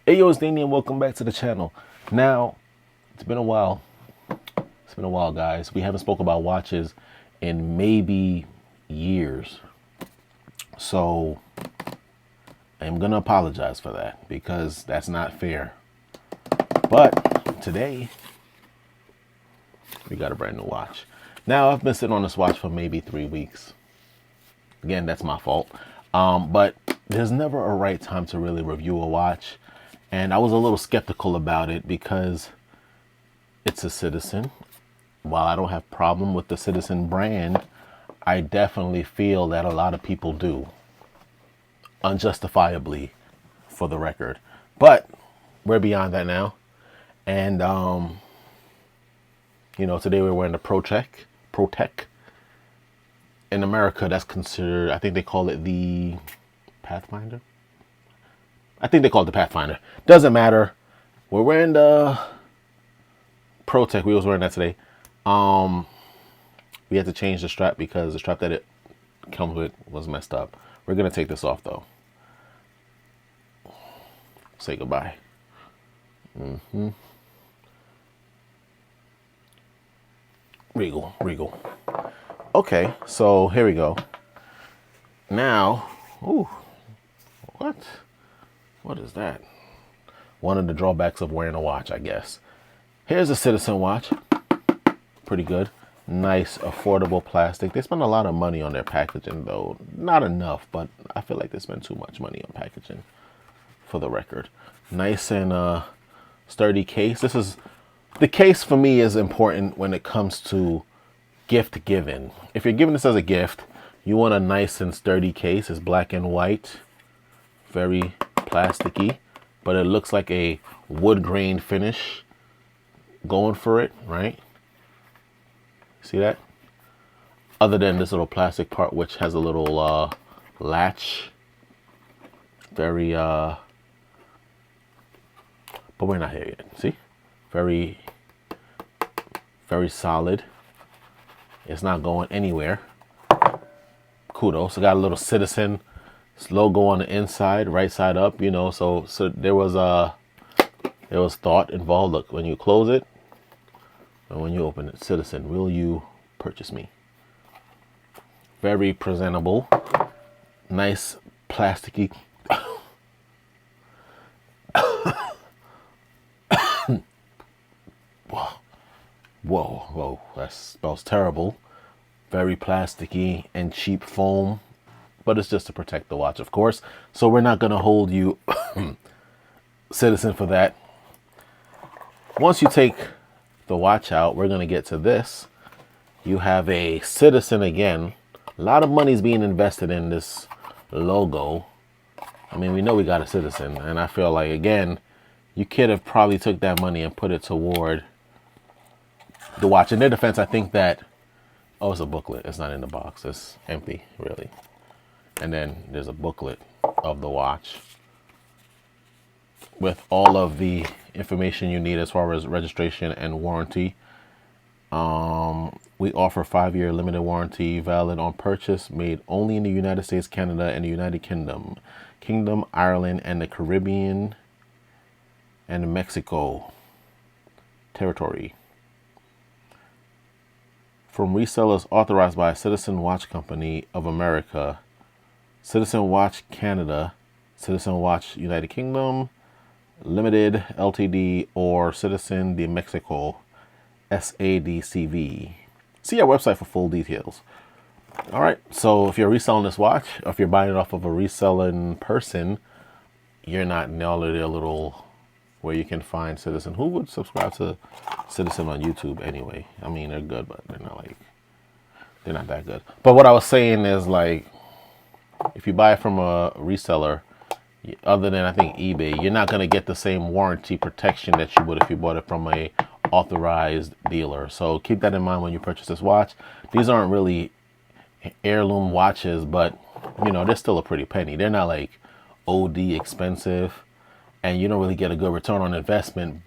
Hey yo, it's Danny and welcome back to the channel. Now, it's been a while. It's been a while, guys. We haven't spoke about watches in maybe years. So, I'm going to apologize for that because that's not fair. But today, we got a brand new watch. Now, I've been sitting on this watch for maybe 3 weeks. Again, that's my fault. But there's never a right time to really review a watch. And I was a little skeptical about it because it's a Citizen. While I don't have problem with the Citizen brand, I definitely feel that a lot of people do. Unjustifiably, for the record. But we're beyond that now. And, today we're wearing the Protec. In America, that's considered, I think they call it the Pathfinder. I think they call it the Pathfinder. Doesn't matter. We're wearing the Protec. We was wearing that today. We had to change the strap because the strap that it comes with was messed up. We're gonna take this off though. Say goodbye. Regal. Okay, so here we go. Now, ooh, what is that? One of the drawbacks of wearing a watch, I guess. Here's a Citizen watch. Pretty good. Nice, affordable plastic. They spend a lot of money on their packaging, though. Not enough, but I feel like they spend too much money on packaging, for the record. Nice and sturdy case. The case for me is important when it comes to gift giving. If you're giving this as a gift, you want a nice and sturdy case. It's black and white, very plasticky, but it looks like a wood grain finish going for it, right? See that? Other than this little plastic part, which has a little latch. Very, but we're not here yet. See? Very, very solid. It's not going anywhere. Kudos. It got a little Citizen logo on the inside, right side up, so there was thought involved. Look, when you close it, and when you open it, Citizen, will you purchase me? Very presentable. Nice plasticky. Whoa, that smells terrible. Very plasticky and cheap foam, but it's just to protect the watch, of course. So we're not gonna hold you Citizen for that. Once you take the watch out, we're gonna get to this. You have a Citizen again. A lot of money is being invested in this logo. I mean, we know we got a Citizen, and I feel like, again, you could have probably took that money and put it toward the watch. In their defense, I think that, oh, it's a booklet. It's not in the box. It's empty, really. And then there's a booklet of the watch with all of the information you need as far as registration and warranty. We offer 5-year limited warranty, valid on purchase, made only in the United States, Canada, and the United Kingdom, Ireland, and the Caribbean, and Mexico territory. From resellers authorized by Citizen Watch Company of America, Citizen Watch Canada, Citizen Watch United Kingdom, Limited Ltd, or Citizen de Mexico, SADCV. See our website for full details. All right, so if you're reselling this watch, or if you're buying it off of a reselling person, you're not in all of their little where you can find Citizen. Who would subscribe to Citizen on YouTube anyway? I mean, they're good, but they're not that good. But what I was saying is, like, if you buy it from a reseller, other than I think eBay, you're not going to get the same warranty protection that you would if you bought it from a authorized dealer. So keep that in mind when you purchase this watch. These aren't really heirloom watches, but they're still a pretty penny. They're not like OD expensive, and you don't really get a good return on investment,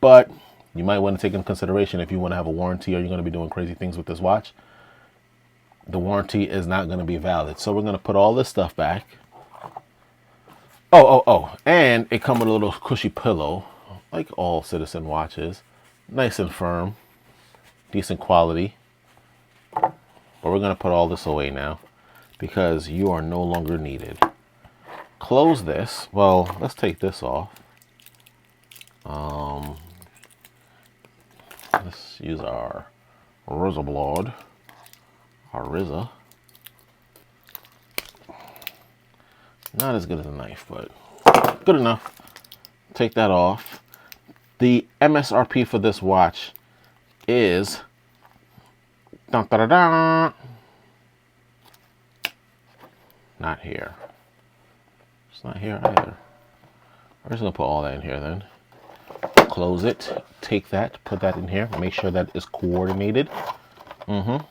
but you might want to take into consideration if you want to have a warranty or you're going to be doing crazy things with this watch. The warranty is not going to be valid. So we're going to put all this stuff back. And it comes with a little cushy pillow, like all Citizen watches. Nice and firm, decent quality. But we're gonna put all this away now because you are no longer needed. Close this. Well, let's take this off. Let's use our RZA blade, our RZA. Not as good as a knife, but good enough. Take that off. The MSRP for this watch is dun, dun, dun, dun. Not here. It's not here either. We're just gonna put all that in here then. Close it. Take that. Put that in here. Make sure that is coordinated. What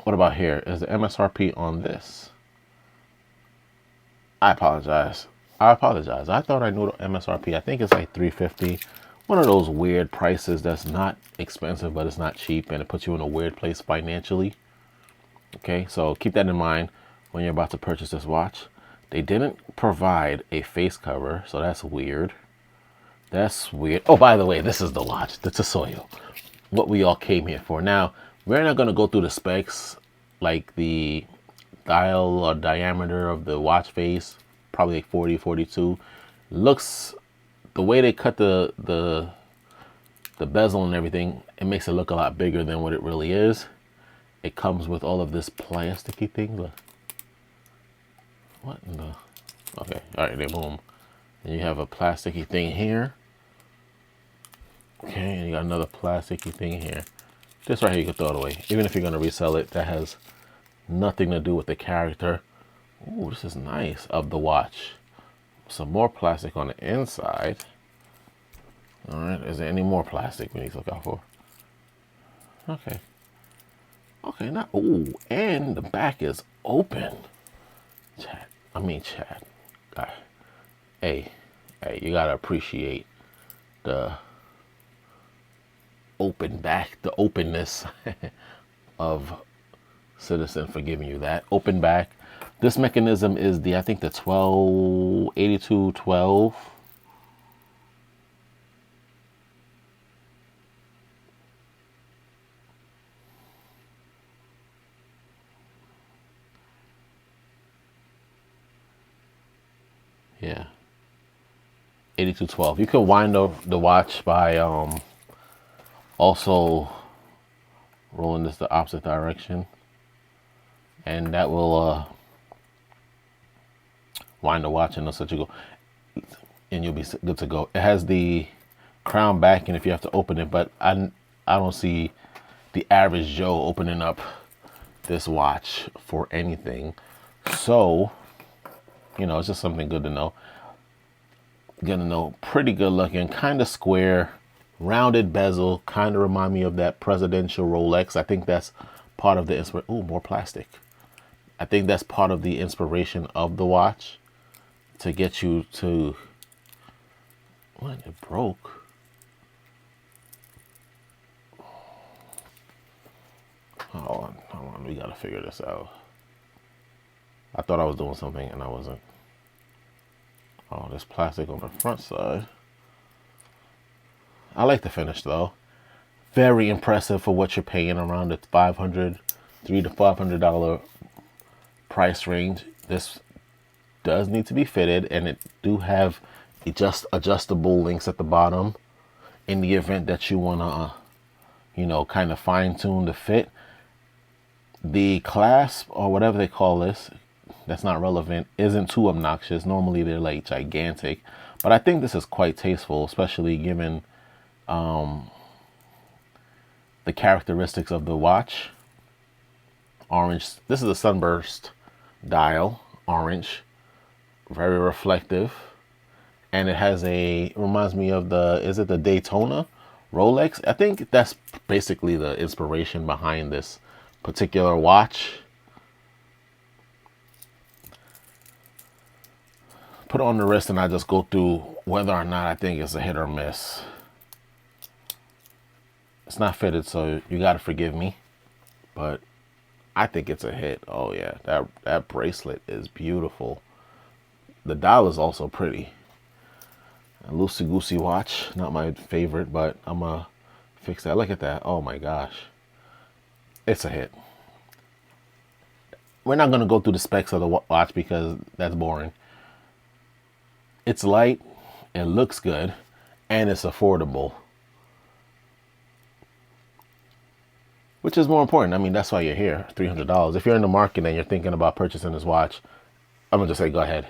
about here? Is the MSRP on this? I apologize. I thought I knew the MSRP. I think it's like $350. One of those weird prices that's not expensive, but it's not cheap, and it puts you in a weird place financially. Okay, so keep that in mind when you're about to purchase this watch. They didn't provide a face cover, so that's weird. That's weird. Oh, by the way, this is the watch, the Tsuyosa. What we all came here for. Now, we're not going to go through the specs, like the dial or diameter of the watch face, probably like 40, 42. Looks, the way they cut the bezel and everything, it makes it look a lot bigger than what it really is. It comes with all of this plasticky thing. Look. What in the? Okay, all right, then boom. And you have a plasticky thing here. Okay, and you got another plasticky thing here. This right here, you can throw it away. Even if you're gonna resell it, that has nothing to do with the character. Ooh, this is nice of the watch. Some more plastic on the inside. All right, is there any more plastic we need to look out for? Okay. Okay, now, ooh, and the back is open. Chad. Hey, you gotta appreciate the open back, the openness of Citizen for giving you that. Open back. This mechanism is the, I think the 8212. Yeah. 8212. You can wind the watch by also rolling this the opposite direction, and that will wind the watch and it'll let you go, and you'll be good to go. It has the crown back, and if you have to open it, but I don't see the average Joe opening up this watch for anything. So, you know, it's just something good to know. Gonna know, pretty good looking, kind of square, rounded bezel, kind of remind me of that presidential Rolex. I think that's part of the inspiration. Ooh, more plastic. I think that's part of the inspiration of the watch to get you to. What? It broke. Hold on, we gotta figure this out. I thought I was doing something and I wasn't. Oh, there's plastic on the front side. I like the finish though. Very impressive for what you're paying, around the $300 to $500 price range. This does need to be fitted, and it do have adjustable links at the bottom in the event that you wanna, you know, kind of fine tune the fit. The clasp, or whatever they call this, that's not relevant, isn't too obnoxious. Normally they're like gigantic, but I think this is quite tasteful, especially given the characteristics of the watch. Orange, this is a sunburst dial, orange, very reflective, and it has it reminds me of is it the Daytona Rolex? I think that's basically the inspiration behind this particular watch. Put it on the wrist and I just go through whether or not I think it's a hit or miss. It's not fitted, so you gotta forgive me, but I think it's a hit. Oh yeah, that bracelet is beautiful. The dial is also pretty. A loosey goosey watch, not my favorite, but I'm gonna fix that. Look at that. Oh my gosh, it's a hit. We're not gonna go through the specs of the watch because that's boring. It's light, it looks good, and it's affordable, which is more important. I mean, that's why you're here. $300. If you're in the market and you're thinking about purchasing this watch, I'm gonna just say go ahead.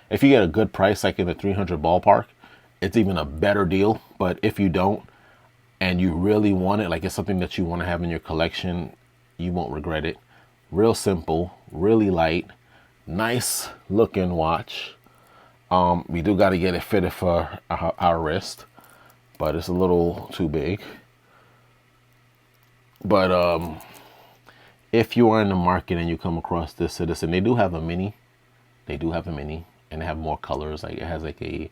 If you get a good price, like in the 300 ballpark, it's even a better deal. But if you don't and you really want it, like it's something that you want to have in your collection, you won't regret it. Real simple, really light, nice looking watch. We do got to get it fitted for our wrist, but it's a little too big. But if you are in the market and you come across this Citizen, they do have a mini. They do have a mini, and they have more colors. Like it has like a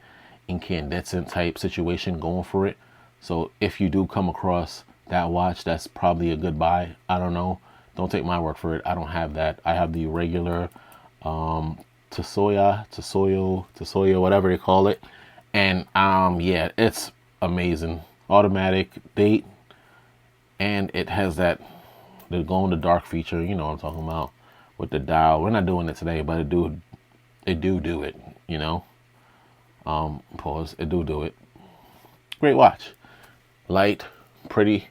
incandescent type situation going for it. So if you do come across that watch, that's probably a good buy. I don't know. Don't take my word for it. I don't have that. I have the regular Tsuyosa, whatever they call it. And yeah, it's amazing. Automatic date, and it has that the glow in the dark feature. You know what I'm talking about with the dial. We're not doing it today, but it do it. You know. Pause. It do it. Great watch. Light, pretty,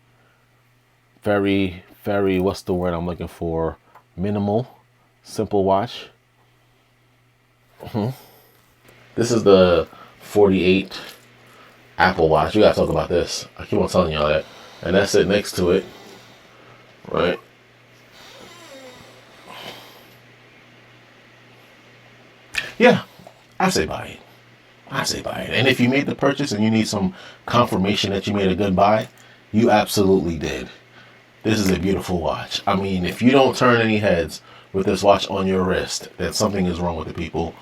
very, very, what's the word I'm looking for? Minimal, simple watch. This is the 48 Apple Watch. You gotta talk about this. I keep on telling y'all that. And that's it next to it. Right? Yeah, I say buy it. I say buy it. And if you made the purchase and you need some confirmation that you made a good buy, you absolutely did. This is a beautiful watch. I mean, if you don't turn any heads with this watch on your wrist, then something is wrong with the people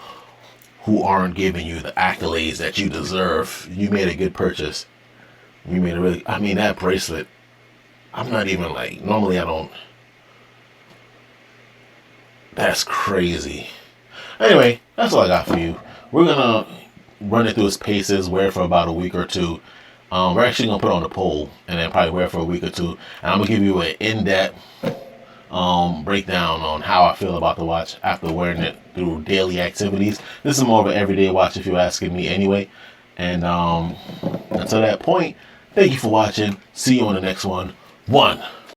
who aren't giving you the accolades that you deserve. You made a good purchase. You made a really, I mean, that bracelet, I'm not even like, normally I don't. That's crazy. Anyway, that's all I got for you. We're going to run it through its paces, wear it for about a week or two. We're actually going to put it on the poll and then probably wear it for a week or two. And I'm going to give you an in-depth breakdown on how I feel about the watch after wearing it through daily activities. This is more of an everyday watch if you're asking me anyway. And until that point, thank you for watching. See you on the next one.